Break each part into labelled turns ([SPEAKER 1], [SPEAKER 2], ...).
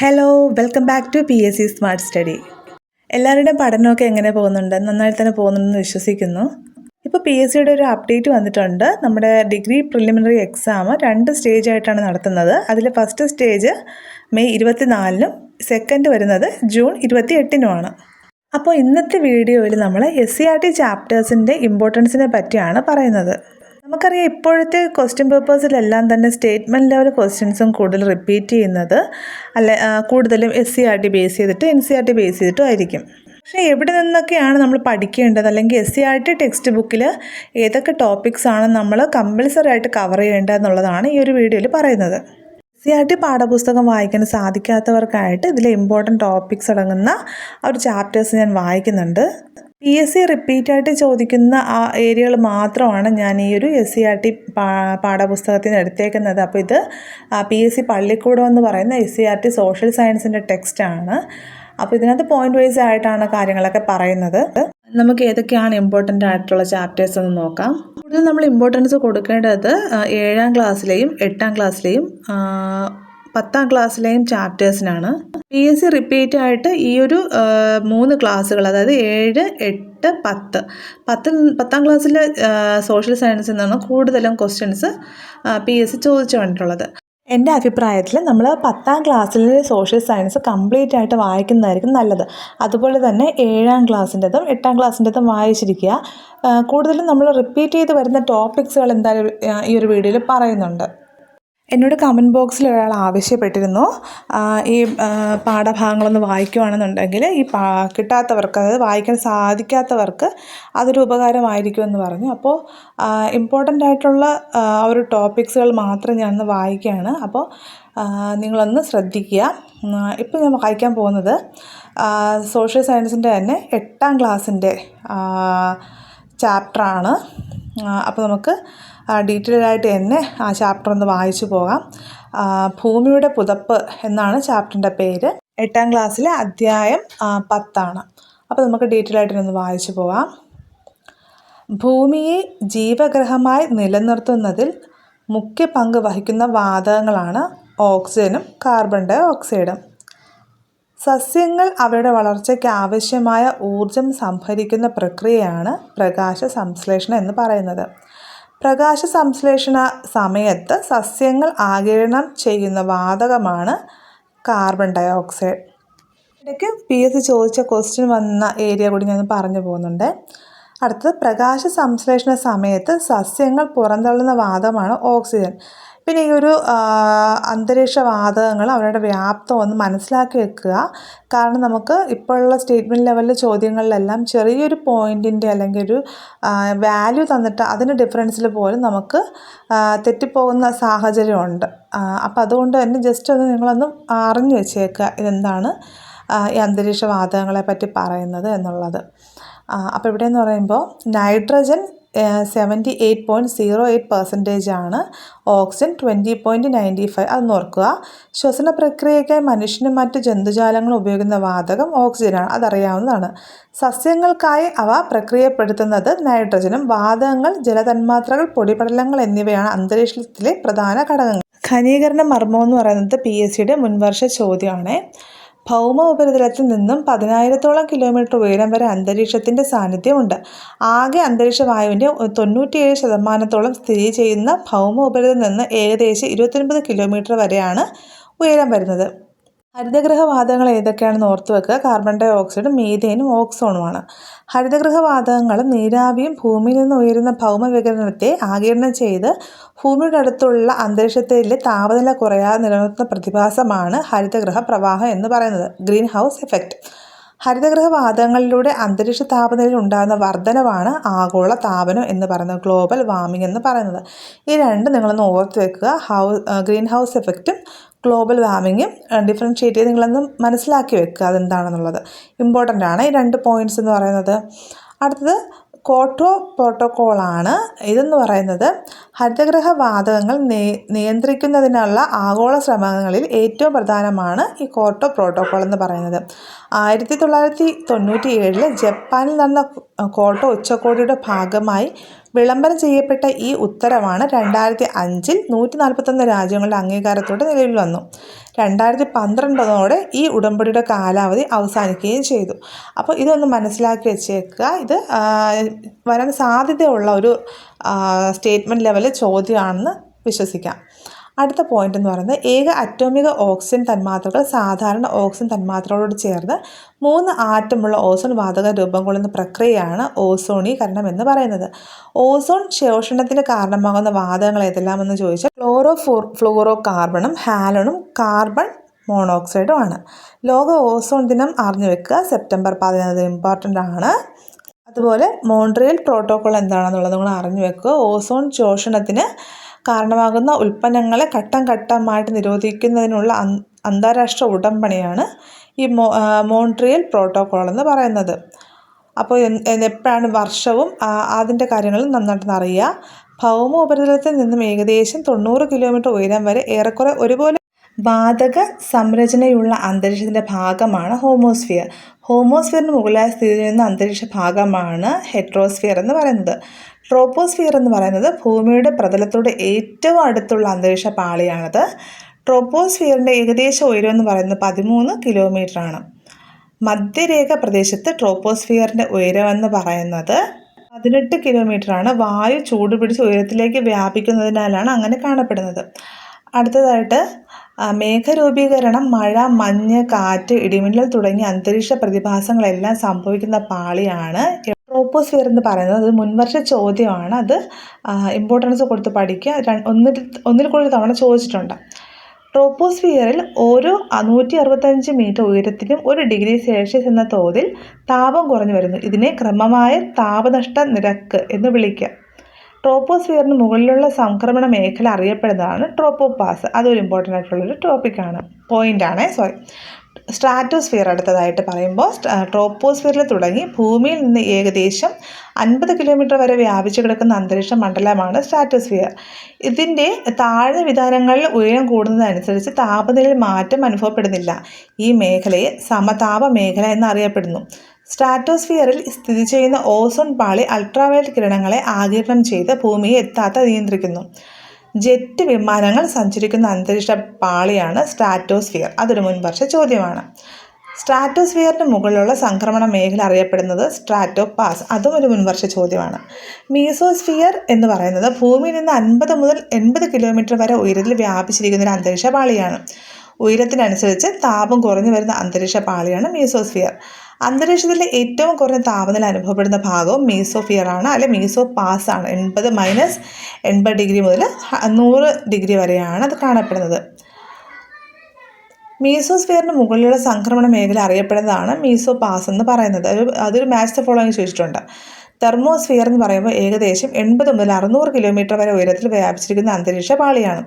[SPEAKER 1] Hello, welcome back to PSC smart study. എല്ലാവരുടെയും പഠനമൊക്കെ എങ്ങനെ പോകുന്നുണ്ട്? നന്നായി തന്നെ പോകുന്നുണ്ടെന്ന് വിശ്വസിക്കുന്നു. ഇപ്പോൾ PSCയുടെ ഒരു അപ്ഡേറ്റ് വന്നിട്ടുണ്ട്. നമ്മുടെ ഡിഗ്രി പ്രിലിമിനറി എക്സാം 2 സ്റ്റേജായിട്ടാണ് നടത്തുന്നത്. അതിൽ ഫസ്റ്റ് സ്റ്റേജ് മെയ് 24-നും സെക്കൻഡ് വരുന്നത് ജൂൺ 28-നുമാണ്. അപ്പോൾ ഇന്നത്തെ വീഡിയോയിൽ നമ്മൾ SCERT ചാപ്റ്റേഴ്സിൻ്റെ ഇമ്പോർട്ടൻസിനെ പറ്റിയാണ് പറയുന്നത്. നമുക്കറിയാം, ഇപ്പോഴത്തെ ക്വസ്റ്റ്യൻ പേപ്പേഴ്സിലെല്ലാം തന്നെ സ്റ്റേറ്റ്മെൻറ്റ് ലെവൽ ക്വസ്റ്റ്യൻസും കൂടുതൽ റിപ്പീറ്റ് ചെയ്യുന്നത് കൂടുതലും SCERT ബേസ് ചെയ്തിട്ട് NCERT ബേസ് ചെയ്തിട്ടും ആയിരിക്കും. പക്ഷേ എവിടെ നിന്നൊക്കെയാണ് നമ്മൾ പഠിക്കേണ്ടത്, അല്ലെങ്കിൽ SCERT ടെക്സ്റ്റ് ബുക്കിൽ ഏതൊക്കെ ടോപ്പിക്സാണ് നമ്മൾ കമ്പൽസറി ആയിട്ട് കവർ ചെയ്യേണ്ടത് എന്നുള്ളതാണ് ഈ ഒരു വീഡിയോയിൽ പറയുന്നത്. SCERT പാഠപുസ്തകം വായിക്കാൻ സാധിക്കാത്തവർക്കായിട്ട് ഇതിലെ ഇമ്പോർട്ടൻറ്റ് ടോപ്പിക്സ് അടങ്ങുന്ന ഒരു ചാപ്റ്റേഴ്സ് ഞാൻ വായിക്കുന്നുണ്ട്. PSC റിപ്പീറ്റായിട്ട് ചോദിക്കുന്ന ആ ഏരിയകൾ മാത്രമാണ് ഞാൻ ഈ ഒരു SCERT പാഠപുസ്തകത്തിൽ നിന്ന് എടുത്തേക്കുന്നത്. അപ്പോൾ ഇത് PSC പള്ളിക്കൂടം എന്ന് പറയുന്ന SCERT സോഷ്യൽ സയൻസിൻ്റെ ടെക്സ്റ്റാണ്. അപ്പോൾ ഇതിനകത്ത് പോയിൻ്റ് വൈസ് ആയിട്ടാണ് കാര്യങ്ങളൊക്കെ പറയുന്നത്. നമുക്ക് ഏതൊക്കെയാണ് ഇമ്പോർട്ടൻ്റ് ആയിട്ടുള്ള ചാപ്റ്റേഴ്സ് എന്ന് നോക്കാം. കൂടുതൽ നമ്മൾ ഇമ്പോർട്ടൻസ് കൊടുക്കേണ്ടത് 7ാം ക്ലാസ്സിലെയും 8ാം ക്ലാസ്സിലെയും 10ാം ക്ലാസ്സിലെയും ചാപ്റ്റേഴ്സിനാണ്. PSC റിപ്പീറ്റായിട്ട് ഈ ഒരു 3 ക്ലാസ്സുകൾ, അതായത് 7, 8, 10ാം ക്ലാസ്സിലെ സോഷ്യൽ സയൻസിൽ നിന്നാണ് കൂടുതലും ക്വസ്റ്റ്യൻസ് PSC ചോദിച്ചു കണ്ടിട്ടുള്ളത്. എൻ്റെ അഭിപ്രായത്തിൽ നമ്മൾ 10ാം ക്ലാസ്സിൽ സോഷ്യൽ സയൻസ് കംപ്ലീറ്റ് ആയിട്ട് വായിക്കുന്നതായിരിക്കും നല്ലത്. അതുപോലെ തന്നെ 7ാം ക്ലാസ്സിൻ്റെതും 8ാം ക്ലാസ്സിൻ്റെതും വായിച്ചിരിക്കുക. കൂടുതലും നമ്മൾ റിപ്പീറ്റ് ചെയ്ത് വരുന്ന ടോപ്പിക്സുകൾ എന്തായാലും ഈ ഒരു വീഡിയോയിൽ പറയുന്നുണ്ട്. എന്നോട് കമൻറ്റ് ബോക്സിൽ ഒരാൾ ആവശ്യപ്പെട്ടിരുന്നു, ഈ പാഠഭാഗങ്ങളൊന്ന് വായിക്കുകയാണെന്നുണ്ടെങ്കിൽ ഈ കിട്ടാത്തവർക്ക്, അതായത് വായിക്കാൻ സാധിക്കാത്തവർക്ക് അതൊരു ഉപകാരമായിരിക്കുമെന്ന് പറഞ്ഞു. അപ്പോൾ ഇമ്പോർട്ടൻ്റ് ആയിട്ടുള്ള ഒരു ടോപ്പിക്സുകൾ മാത്രം ഞാനൊന്ന് വായിക്കുകയാണ്. അപ്പോൾ നിങ്ങളൊന്ന് ശ്രദ്ധിക്കുക. ഇപ്പോൾ ഞാൻ വായിക്കാൻ പോകുന്നത് സോഷ്യൽ സയൻസിൻ്റെ തന്നെ 8ാം ക്ലാസ്സിൻ്റെ ചാപ്റ്ററാണ്. അപ്പോൾ നമുക്ക് ഡീറ്റെയിൽ ആയിട്ട് തന്നെ ആ ചാപ്റ്റർ ഒന്ന് വായിച്ചു പോകാം. ഭൂമിയുടെ പുതപ്പ് എന്നാണ് ചാപ്റ്ററിൻ്റെ പേര്. 8ാം ക്ലാസ്സിലെ അധ്യായം 10 അപ്പോൾ നമുക്ക് ഡീറ്റെയിൽ ആയിട്ടൊന്ന് വായിച്ചു പോകാം. ഭൂമിയെ ജീവഗ്രഹമായി നിലനിർത്തുന്നതിൽ മുഖ്യ പങ്ക് വഹിക്കുന്ന വാതകങ്ങളാണ് ഓക്സിജനും കാർബൺ ഡൈ ഓക്സൈഡും. സസ്യങ്ങൾ അവയുടെ വളർച്ചയ്ക്ക് ആവശ്യമായ ഊർജം സംഭരിക്കുന്ന പ്രക്രിയയാണ് പ്രകാശ സംശ്ലേഷണം എന്ന് പറയുന്നത്. പ്രകാശ സംശ്ലേഷണ സമയത്ത് സസ്യങ്ങൾ ആഗിരണം ചെയ്യുന്ന വാതകമാണ് കാർബൺ ഡൈ ഓക്സൈഡ്. ഇടയ്ക്ക് PSC ചോദിച്ച ക്വസ്റ്റ്യൻ വന്ന ഏരിയ കൂടി ഞാൻ പറഞ്ഞു പോകുന്നുണ്ട്. അടുത്തത്, പ്രകാശ സംശ്ലേഷണ സമയത്ത് സസ്യങ്ങൾ പുറന്തള്ളുന്ന വാതകമാണ് ഓക്സിജൻ. പിന്നെ ഈ ഒരു അന്തരീക്ഷ വാതകങ്ങൾ അവരുടെ വ്യാപ്തം ഒന്ന് മനസ്സിലാക്കി വെക്കുക. കാരണം നമുക്ക് ഇപ്പോഴുള്ള സ്റ്റേറ്റ്മെൻറ്റ് ലെവലിലെ ചോദ്യങ്ങളിലെല്ലാം ചെറിയൊരു പോയിൻറ്റിൻ്റെ അല്ലെങ്കിൽ ഒരു വാല്യൂ തന്നിട്ട് അതിൻ്റെ ഡിഫറൻസിൽ പോലും നമുക്ക് തെറ്റിപ്പോകുന്ന സാഹചര്യമുണ്ട്. അപ്പോൾ അതുകൊണ്ട് തന്നെ ജസ്റ്റ് ഒന്ന് നിങ്ങളൊന്ന് അറിഞ്ഞു വെച്ചേക്കുക ഇതെന്താണ് ഈ അന്തരീക്ഷ വാതകങ്ങളെ പറ്റി പറയുന്നത് എന്നുള്ളത്. അപ്പോൾ ഇവിടെ എന്ന് പറയുമ്പോൾ നൈട്രജൻ 78.08% ഓക്സിജൻ 20.95. അതൊന്ന് ഓർക്കുക. ശ്വസന പ്രക്രിയയ്ക്കായി മനുഷ്യനും മറ്റ് ജന്തുജാലങ്ങളും ഉപയോഗിക്കുന്ന വാതകം ഓക്സിജനാണ്, അതറിയാവുന്നതാണ്. സസ്യങ്ങൾക്കായി അവ പ്രക്രിയപ്പെടുത്തുന്നത് നൈട്രജനും. വാതകങ്ങൾ, ജലതന്മാത്രകൾ, പൊടിപടലങ്ങൾ എന്നിവയാണ് അന്തരീക്ഷത്തിലെ പ്രധാന ഘടകങ്ങൾ. ഘനീകരണ മർമ്മം എന്ന് പറയുന്നത് PSCയുടെ മുൻവർഷ ചോദ്യമാണ്. ഭൗമ ഉപരിതലത്തിൽ നിന്നും 10,000-ഓളം കിലോമീറ്റർ ഉയരം വരെ അന്തരീക്ഷത്തിൻ്റെ സാന്നിധ്യമുണ്ട്. ആകെ അന്തരീക്ഷ വായുവിൻ്റെ 97% സ്ഥിതി ചെയ്യുന്ന ഭൗമ ഉപരിതലത്തിൽ നിന്ന് ഏകദേശം 29 കിലോമീറ്റർ വരെയാണ് ഉയരം വരുന്നത്. ഹരിതഗൃഹവാതകങ്ങൾ ഏതൊക്കെയാണെന്ന് ഓർത്തു വെക്കുക. Carbon dye ഓക്സൈഡും മീഥേനും ഓക്സോണുമാണ്. ഹരിതഗൃഹവാതകങ്ങളും നീരാവിയും ഭൂമിയിൽ നിന്ന് ഉയരുന്ന ഭൗമവികിരണത്തെ ആഗിരണം ചെയ്ത് ഭൂമിയുടെ അടുത്തുള്ള അന്തരീക്ഷത്തിലെ താപനില കുറയാതെ നിലനിർത്തുന്ന പ്രതിഭാസമാണ് ഹരിതഗൃഹ പ്രവാഹം എന്ന് പറയുന്നത്, ഗ്രീൻ ഹൗസ് എഫക്റ്റ്. ഹരിതഗൃഹവാതകങ്ങളിലൂടെ അന്തരീക്ഷ താപനിലയിൽ ഉണ്ടാകുന്ന വർധനവാണ് ആഗോള താപനം എന്ന് പറയുന്നത്, ഗ്ലോബൽ വാർമിംഗ് എന്ന് പറയുന്നത്. ഈ രണ്ട് നിങ്ങളൊന്ന് ഓർത്ത് വെക്കുക. ഗ്രീൻ ഹൗസ് എഫക്റ്റും ഗ്ലോബൽ വാർമിങ്ങും ഡിഫറൻഷ്യേറ്റ് ചെയ്ത് നിങ്ങളൊന്ന് മനസ്സിലാക്കി വെക്കുക അതെന്താണെന്നുള്ളത്. ഇമ്പോർട്ടൻ്റ് ആണ് ഈ 2 പോയിൻറ്റ്സ് എന്ന് പറയുന്നത്. അടുത്തത് ക്യോട്ടോ പ്രോട്ടോക്കോളാണ്. ഇതെന്ന് പറയുന്നത് ഹരിതഗൃഹ വാതകങ്ങൾ നിയന്ത്രിക്കുന്നതിനുള്ള ആഗോള ശ്രമങ്ങളിൽ ഏറ്റവും പ്രധാനമാണ് ഈ ക്യോട്ടോ പ്രോട്ടോക്കോൾ എന്ന് പറയുന്നത്. 1997 ജപ്പാനിൽ നടന്ന ക്യോട്ടോ ഉച്ചകോടിയുടെ ഭാഗമായി വിളംബരം ചെയ്യപ്പെട്ട ഈ ഉത്തരവാണ് 2005 141 രാജ്യങ്ങളുടെ അംഗീകാരത്തോടെ നിലവിൽ വന്നു. 2012 ഈ ഉടമ്പടിയുടെ കാലാവധി അവസാനിക്കുകയും ചെയ്തു. അപ്പോൾ ഇതൊന്ന് മനസ്സിലാക്കി വെച്ചേക്കുക. ഇത് വരാൻ സാധ്യതയുള്ള ഒരു സ്റ്റേറ്റ്മെൻറ്റ് ലെവൽ ചോദ്യമാണെന്ന് വിശ്വസിക്കാം. അടുത്ത പോയിന്റ് എന്ന് പറയുന്നത് ഏക അറ്റോമിക ഓക്സിജൻ തന്മാത്രകൾ സാധാരണ ഓക്സിജൻ തന്മാത്രകളോട് ചേർന്ന് 3 ആറ്റമുള്ള ഓസോൺ വാതകം രൂപം കൊള്ളുന്ന പ്രക്രിയയാണ് ഓസോണീകരണം എന്ന് പറയുന്നത്. ഓസോൺ ശോഷണത്തിന് കാരണമാകുന്ന വാതകങ്ങൾ ഏതെല്ലാമെന്ന് ചോദിച്ചാൽ ഫ്ലോറോ കാർബണും ഹാലണും കാർബൺ മോണോക്സൈഡും ആണ്. ലോക ഓസോൺ ദിനം അറിഞ്ഞു വെക്കുക. സെപ്റ്റംബർ 15 ഇമ്പോർട്ടൻ്റ് ആണ്. അതുപോലെ മോൺട്രിയൽ പ്രോട്ടോക്കോൾ എന്താണെന്നുള്ളത് നിങ്ങൾ അറിഞ്ഞു വെക്കുക. ഓസോൺ ശോഷണത്തിന് കാരണമാകുന്ന ഉൽപ്പന്നങ്ങളെ ഘട്ടം ഘട്ടമായിട്ട് നിരോധിക്കുന്നതിനുള്ള അന്താരാഷ്ട്ര ഉടമ്പടിയാണ് ഈ മോൺട്രിയൽ പ്രോട്ടോക്കോൾ എന്ന് പറയുന്നത്. അപ്പോൾ എപ്പോഴാണ് വർഷവും അതിൻ്റെ കാര്യങ്ങളും നന്നായിട്ട് അറിയുക. ഭൗമ ഉപരിതലത്തിൽ നിന്നും ഏകദേശം 90 കിലോമീറ്റർ ഉയരം വരെ ഏറെക്കുറെ ഒരുപോലെ വാതക സംരചനയുള്ള അന്തരീക്ഷത്തിൻ്റെ ഭാഗമാണ് ഹോമോസ്ഫിയർ. ഹോമോസ്ഫിയറിന് മുകളിലായി സ്ഥിതി ചെയ്യുന്ന അന്തരീക്ഷ ഭാഗമാണ് ഹെട്രോസ്ഫിയർ എന്ന് പറയുന്നത്. ട്രോപ്പോസ്ഫിയർ എന്ന് പറയുന്നത് ഭൂമിയുടെ പ്രതലത്തോട് ഏറ്റവും അടുത്തുള്ള അന്തരീക്ഷ പാളിയാണത്. ട്രോപ്പോസ്ഫിയറിൻ്റെ ഏകദേശ ഉയരം എന്ന് പറയുന്നത് 13 കിലോമീറ്ററാണ്. മധ്യരേഖ പ്രദേശത്ത് ട്രോപ്പോസ്ഫിയറിൻ്റെ ഉയരമെന്ന് പറയുന്നത് 18 കിലോമീറ്ററാണ്. വായു ചൂടുപിടിച്ച് ഉയരത്തിലേക്ക് വ്യാപിക്കുന്നതിനാലാണ് അങ്ങനെ കാണപ്പെടുന്നത്. അടുത്തതായിട്ട് മേഘരൂപീകരണം, മഴ, മഞ്ഞ്, കാറ്റ്, ഇടിമിന്നൽ തുടങ്ങിയ അന്തരീക്ഷ പ്രതിഭാസങ്ങളെല്ലാം സംഭവിക്കുന്ന പാളിയാണ് ട്രോപ്പോസ്ഫിയർ എന്ന് പറയുന്നത്. അത് മുൻവർഷ ചോദ്യമാണ്. അത് ഇമ്പോർട്ടൻസ് കൊടുത്ത് പഠിക്കുക. ഒന്നിൽ കൂടുതൽ തവണ ചോദിച്ചിട്ടുണ്ട്. ട്രോപ്പോസ്ഫിയറിൽ ഓരോ 165 മീറ്റർ ഉയരത്തിലും 1 ഡിഗ്രി സെൽഷ്യസ് എന്ന തോതിൽ താപം കുറഞ്ഞു വരുന്നു. ഇതിനെ ക്രമമായ താപനഷ്ട നിരക്ക് എന്ന് വിളിക്കുക. ട്രോപ്പോസ്ഫിയറിന് മുകളിലുള്ള സംക്രമണ മേഖല അറിയപ്പെടുന്നതാണ് ട്രോപ്പോപാസ്. അതൊരു ഇമ്പോർട്ടൻ്റ് ആയിട്ടുള്ളൊരു പോയിൻ്റാണ്. സ്ട്രാറ്റോസ്ഫിയർ അടുത്തതായിട്ട് പറയുമ്പോൾ ട്രോപ്പോസ്ഫിയറിൽ തുടങ്ങി ഭൂമിയിൽ നിന്ന് ഏകദേശം 50 കിലോമീറ്റർ വരെ വ്യാപിച്ചു കിടക്കുന്ന അന്തരീക്ഷ മണ്ഡലമാണ് സ്ട്രാറ്റോസ്ഫിയർ. ഇതിൻ്റെ താഴ്ന്ന വിതാനങ്ങളിൽ ഉയരം കൂടുന്നതനുസരിച്ച് താപനിലയിൽ മാറ്റം അനുഭവപ്പെടുന്നില്ല. ഈ മേഖലയെ സമതാപ മേഖല എന്നറിയപ്പെടുന്നു. സ്ട്രാറ്റോസ്ഫിയറിൽ സ്ഥിതി ചെയ്യുന്ന ഓസോൺ പാളി അൾട്രാവയലറ്റ് കിരണങ്ങളെ ആഗിരണം ചെയ്ത് ഭൂമിയെ എത്താതെ നിയന്ത്രിക്കുന്നു. ജെറ്റ് വിമാനങ്ങൾ സഞ്ചരിക്കുന്ന അന്തരീക്ഷ പാളിയാണ് സ്ട്രാറ്റോസ്ഫിയർ. അതൊരു മുൻവർഷ ചോദ്യമാണ്. സ്ട്രാറ്റോസ്ഫിയറിന് മുകളിലുള്ള സംക്രമണ മേഖല അറിയപ്പെടുന്നത് സ്ട്രാറ്റോപാസ്. അതും ഒരു മുൻവർഷ ചോദ്യമാണ്. മീസോസ്ഫിയർ എന്ന് പറയുന്നത് ഭൂമിയിൽ നിന്ന് 50 മുതൽ 80 കിലോമീറ്റർ വരെ ഉയരത്തിൽ വ്യാപിച്ചിരിക്കുന്ന ഒരു അന്തരീക്ഷ പാളിയാണ്. ഉയരത്തിനനുസരിച്ച് താപം കുറഞ്ഞു വരുന്ന അന്തരീക്ഷ പാളിയാണ് മീസോസ്ഫിയർ. അന്തരീക്ഷത്തിലെ ഏറ്റവും കുറഞ്ഞ താപനില അനുഭവപ്പെടുന്ന ഭാഗവും മീസോസ്ഫിയർ ആണ്, അല്ലെ മീസോപാസ് ആണ്. 80 - 80 ഡിഗ്രി മുതൽ 100 ഡിഗ്രി വരെയാണ് അത് കാണപ്പെടുന്നത്. മീസോസ്ഫിയറിന് മുകളിലുള്ള സംക്രമണ മേഖല അറിയപ്പെടുന്നതാണ് മീസോപാസ് എന്ന് പറയുന്നത്. അതൊരു മാച്ച് ദ ഫോളോയിങ് ചോദിച്ചിട്ടുണ്ട്. തെർമോസ്ഫിയർ എന്ന് പറയുമ്പോൾ ഏകദേശം 80 മുതൽ 600 കിലോമീറ്റർ വരെ ഉയരത്തിൽ വ്യാപിച്ചിരിക്കുന്ന അന്തരീക്ഷ പാളിയാണ്.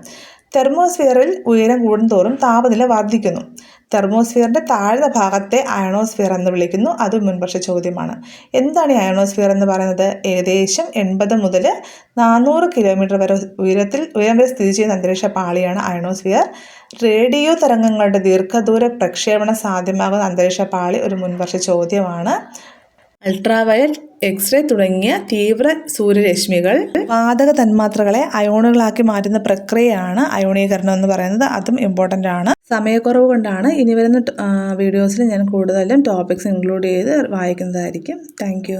[SPEAKER 1] തെർമോസ്ഫിയറിൽ ഉയരം കൂടുന്തോറും താപനില വർദ്ധിക്കുന്നു. തെർമോസ്ഫിയറിൻ്റെ താഴ്ന്ന ഭാഗത്തെ അയണോസ്ഫിയർ എന്ന് വിളിക്കുന്നു. അത് മുൻവർഷ ചോദ്യമാണ്. എന്താണ് ഈ അയണോസ്ഫിയർ എന്ന് പറയുന്നത്? ഏകദേശം 80 മുതൽ 400 കിലോമീറ്റർ വരെ ഉയരം വരെ സ്ഥിതി ചെയ്യുന്ന അന്തരീക്ഷ പാളിയാണ് അയണോസ്ഫിയർ. റേഡിയോ തരംഗങ്ങളുടെ ദീർഘദൂര പ്രക്ഷേപണം സാധ്യമാകുന്ന അന്തരീക്ഷ പാളി ഒരു മുൻവർഷ ചോദ്യമാണ്. അൾട്രാവയലറ്റ്, എക്സ്റേ തുടങ്ങിയ തീവ്ര സൂര്യരശ്മികൾ വാതക തന്മാത്രകളെ അയോണുകളാക്കി മാറ്റുന്ന പ്രക്രിയയാണ് അയോണീകരണം എന്ന് പറയുന്നത്. അതും ഇമ്പോർട്ടൻ്റ് ആണ്. സമയക്കുറവ് കൊണ്ടാണ് ഇനി വരുന്ന വീഡിയോസിൽ ഞാൻ കൂടുതലും ടോപ്പിക്സ് ഇൻക്ലൂഡ് ചെയ്ത് വായിക്കുന്നതായിരിക്കും. താങ്ക്